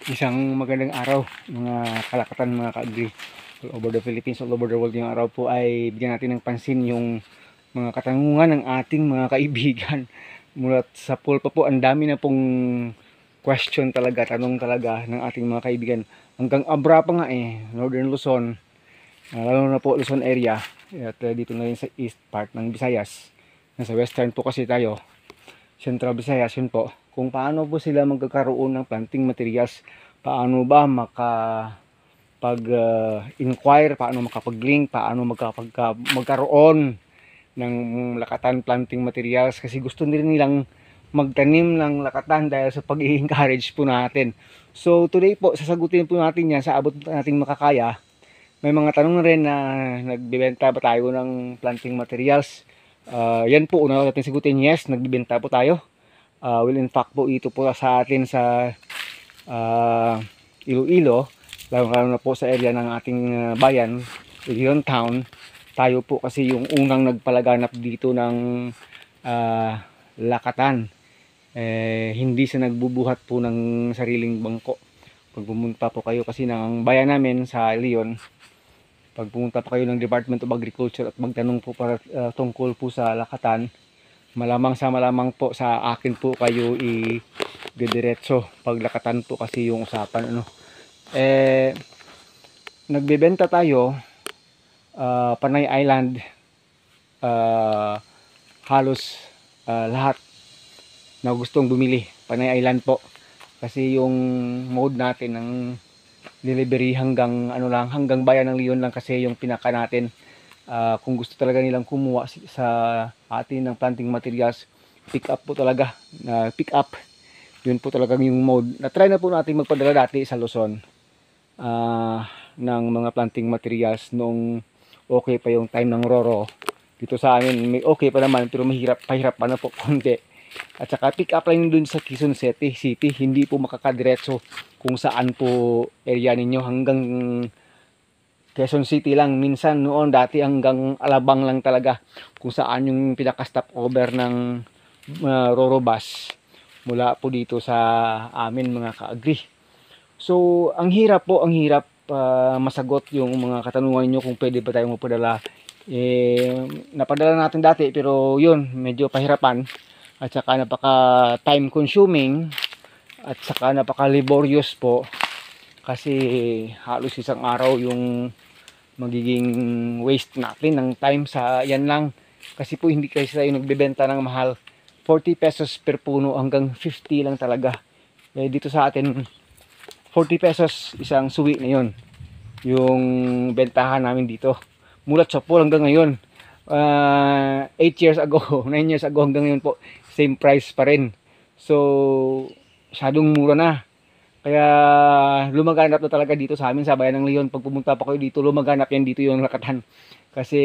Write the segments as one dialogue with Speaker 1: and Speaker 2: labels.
Speaker 1: Isang magandang araw mga kalakatan, mga ka-agri all over the Philippines, all over the world. Yung araw po ay bigyan natin ng pansin yung mga katanungan ng ating mga kaibigan mula sa poll pa po. Ang dami na pong question talaga, tanong talaga ng ating mga kaibigan. Hanggang Abra pa nga Northern Luzon, lalo na po Luzon area, at dito na rin sa east part ng Visayas. Nasa western po kasi tayo, Central Visayas, yun po. Kung paano po sila magkakaroon ng planting materials, paano ba makapag-inquire, paano makapag-link, paano magkaroon ng lakatan planting materials, kasi gusto nilang magtanim ng lakatan dahil sa pag-i-encourage po natin. So today po, sasagutin po natin yan sa abot nating makakaya. May mga tanong rin na nagbibenta ba tayo ng planting materials. Yan po, una natin sigutin, yes, nagbibenta po tayo. Well, in fact po, ito po sa atin sa Iloilo, lalo na po sa area ng ating bayan, Ilion Town. Tayo po kasi yung unang nagpalaganap dito ng lakatan. Hindi sa nagbubuhat po ng sariling bangko. Pag pumunta po kayo kasi ng bayan namin sa Ilion, pag pumunta pa kayo ng Department of Agriculture at magtanong po para tungkol po sa lakatan, malamang po sa akin po kayo i-diretso. Pag lakatan po kasi yung usapan, nagbebenta tayo, Panay Island, halos lahat na gustong bumili, Panay Island po. Kasi yung mode natin ng delivery hanggang hanggang bayan ng Leon lang kasi yung pinaka natin. Kung gusto talaga nilang kumuha sa atin ng planting materials, pick up po talaga, pick up, yun po talaga yung mode. Na-try na po natin magpadala dati sa Luzon ng mga planting materials noong okay pa yung time ng Roro. Dito sa amin may okay pa naman, pero pahirap pa na po konti. At saka pick up lang dun sa Quezon City, hindi po makakadiretso kung saan po area ninyo hanggang Quezon City lang. Minsan noon dati hanggang Alabang lang talaga kung saan yung pinaka stopover ng Roro bus mula po dito sa amin, mga ka-agri. So ang hirap masagot yung mga katanungan niyo kung pwede ba tayong magpadala. Napadala natin dati pero yun medyo pahirapan. At saka napaka time consuming at saka napaka laborious po kasi halos isang araw yung magiging waste natin ng time sa yan lang. Kasi po hindi kasi tayo nagbebenta ng mahal, 40 pesos per puno hanggang 50 lang talaga. Dito sa atin 40 pesos isang suwi na yun yung bentahan namin dito mulat sa pool hanggang ngayon. 8 years ago, 9 years ago hanggang ngayon po, same price pa rin. So, masyadong mura na. Kaya lumaganap na talaga dito sa amin sa bayan ng Leon. Pag pumunta pa kayo dito, lumaganap yan dito yung lakatan. Kasi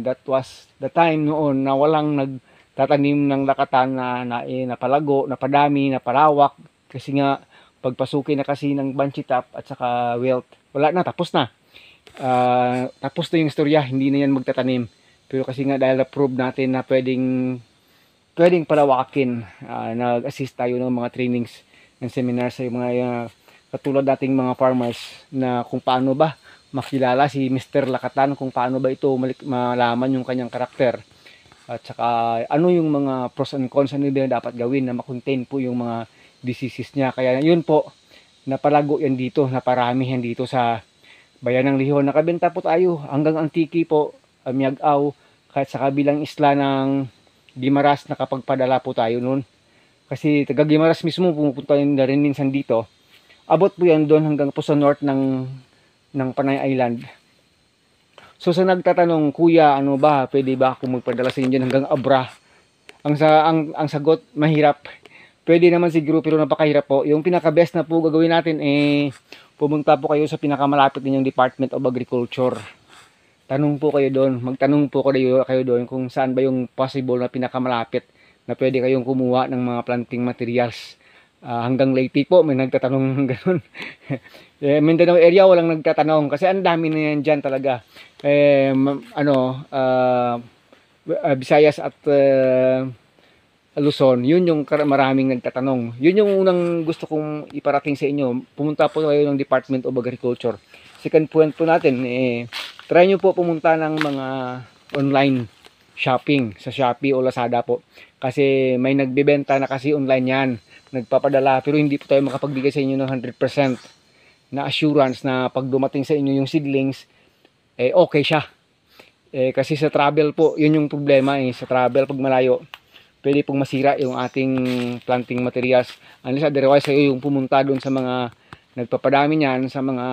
Speaker 1: that was the time noon na walang nagtatanim ng lakatan na napalago, napadami, napalawak. Kasi nga, pagpasukin na kasi ng Banchitap at saka Wealth, wala na, tapos na. Tapos na yung istorya, hindi na yan magtatanim. Pero kasi nga dahil na-prove natin na pwedeng palawakin, nag-assist tayo ng mga trainings and seminars sa mga katulad dating mga farmers na kung paano ba makilala si Mr. Lakatan, kung paano ba ito malaman yung kanyang karakter. At saka ano yung mga pros and cons, ano ba dapat gawin na makontain po yung mga diseases niya. Kaya yun po, napalago yan dito, naparami yan dito sa bayan ng Leon. Nakabenta po tayo hanggang Antique po, Miagaw, kahit sa kabilang isla ng Guimaras nakapagpadala po tayo noon. Kasi taga Guimaras mismo pumupunta na rin minsan dito. Abot po yan doon hanggang po sa north ng Panay Island. So sa nagtatanong, kuya, ano ba, pwede ba ako magpadala sa inyo hanggang Abra? Ang sagot, mahirap. Pwede naman siguro pero napakahirap po. Yung pinaka-best na po gagawin natin pumunta po kayo sa pinakamalapit ninyong Department of Agriculture. Tanong po kayo doon, magtanong po kayo doon kung saan ba yung possible na pinakamalapit na pwede kayong kumuha ng mga planting materials. Hanggang Leyte po may nagtatanong gano'n. Mindanao area walang nagtatanong kasi ang dami na yan dyan talaga. Visayas at Luzon, yun yung maraming nagtatanong. Yun yung unang gusto kong iparating sa inyo. Pumunta po kayo ng Department of Agriculture. Second point po natin, try nyo po pumunta ng mga online shopping sa Shopee o Lazada po. Kasi may nagbebenta na kasi online yan. Nagpapadala, pero hindi po tayo makapagbigay sa inyo ng 100% na assurance na pag dumating sa inyo yung seedlings, okay siya. Kasi sa travel po, yun yung problema sa travel pag malayo. Pwede pong masira yung ating planting materials. Unless otherwise kayo yung pumunta doon sa mga nagpapadami niyan, sa mga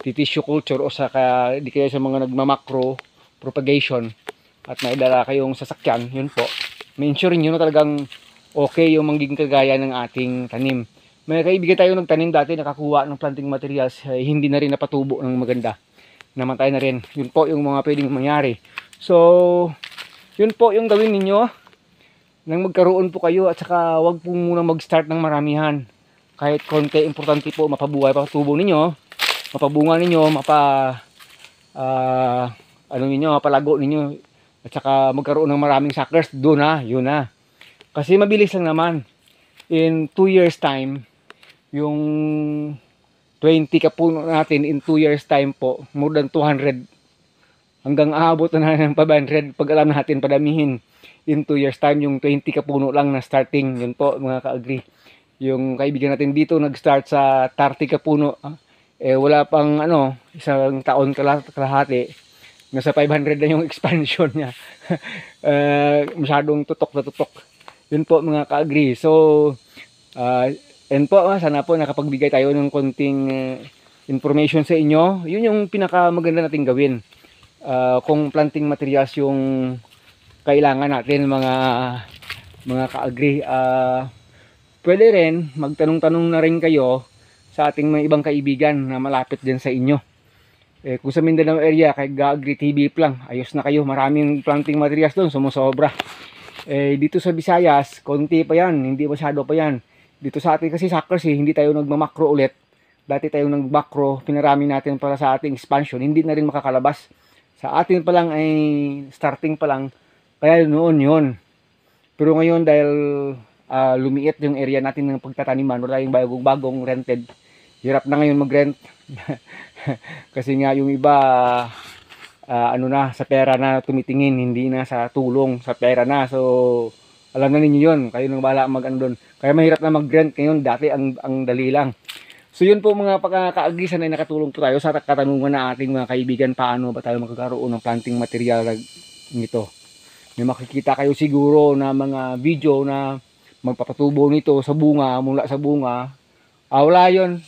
Speaker 1: tissue culture o sa di kayo sa mga nagmamakro propagation at naidala kayong sasakyan, yun po. May ensure nyo na talagang okay yung magiging kagaya ng ating tanim. May kaibigan tayo nagtanim dati, nakakuha ng planting materials, hindi na rin napatubo ng maganda. Namatay na rin. Yun po yung mga pwedeng mangyari. So, yun po yung gawin ninyo nang magkaroon po kayo at saka wag po muna mag-start ng maramihan. Kahit konti, importante po mapabuhay pa tubo ninyo, mapabunga ninyo, mapalago ninyo at saka magkaroon ng maraming suckers, doon na, yun na. Kasi mabilis lang naman. In 2 years time, yung 20 kapuno natin in 2 years time po, more than 200 hanggang aabot na ng 500 pag alam natin padamihin. In 2 years time, yung 20 kapuno lang na starting, yun po mga ka-agree. Yung kaibigan natin dito nag-start sa 30 kapuno, wala pang isang taon kalahati, nasa 500 na yung expansion niya. Masyadong tutok na tutok. Yun po mga ka-agree. So, and po, sana po nakapagbigay tayo ng konting information sa inyo. Yun yung pinakamaganda nating gawin. Kung planting materials yung kailangan natin mga ka-agree, pwede rin magtanong-tanong na rin kayo sa ating mga ibang kaibigan na malapit din sa inyo. Kung sa Mindanao area, kay Ga-Agri TV lang, ayos na kayo. Maraming planting materials doon, sumusobra. Dito sa Visayas, konti pa yan, hindi masyado pa yan. Dito sa atin kasi suckers, hindi tayo nagmamakro ulit. Dati tayo nagmakro, pinarami natin para sa ating expansion, hindi na rin makakalabas. Sa atin pa lang ay starting pa lang, kaya noon yun. Pero ngayon dahil lumiit yung area natin ng pagtataniman, wala yung bagong rented, hirap na ngayon mag-rent. Kasi nga yung iba sa pera na tumitingin, hindi na sa tulong, sa pera na. So alam na ninyo yun, kayo nang bahala doon. Kaya mahirap na mag-rent ngayon, dati ang dali lang. So yun po mga pagkakaagisan ay nakatulong po tayo sa katanungan na ating mga kaibigan, paano ba tayo magkakaroon ng planting material nito. May makikita kayo siguro na mga video na magpapatubo nito sa bunga, mula sa bunga. Wala yun.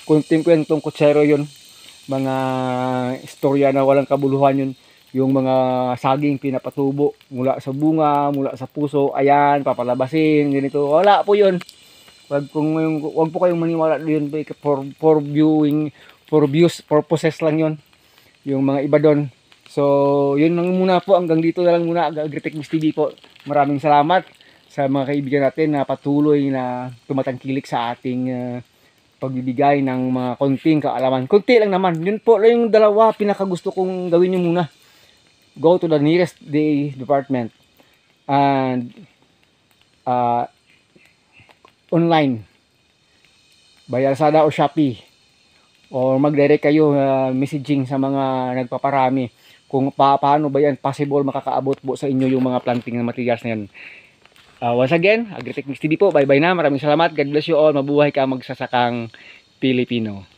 Speaker 1: Kunting kwentong kutsero yun. Mga istorya na walang kabuluhan yun. Yung mga saging pinapatubo mula sa bunga, mula sa puso, ayan, papalabasin, ganito. Wala po yun. Wag po kayong maniwala doon, for viewing, for views purposes lang yun. Yung mga iba doon. So, yun lang muna po. Hanggang dito na lang muna. Agritechnics TV po. Maraming salamat sa mga kaibigan natin na patuloy na tumatangkilik sa ating pagbibigay ng mga konting kaalaman. Konti lang naman. Yun po lang yung dalawa pinakagusto kong gawin nyo muna. Go to the nearest department and online by Lazada o Shopee, or mag-direct kayo messaging sa mga nagpaparami kung paano ba yan possible makakaabot po sa inyo yung mga planting na materials na yan. Once again, Agritechnics TV po. Bye bye na. Maraming salamat. God bless you all. Mabuhay ka magsasakang Pilipino.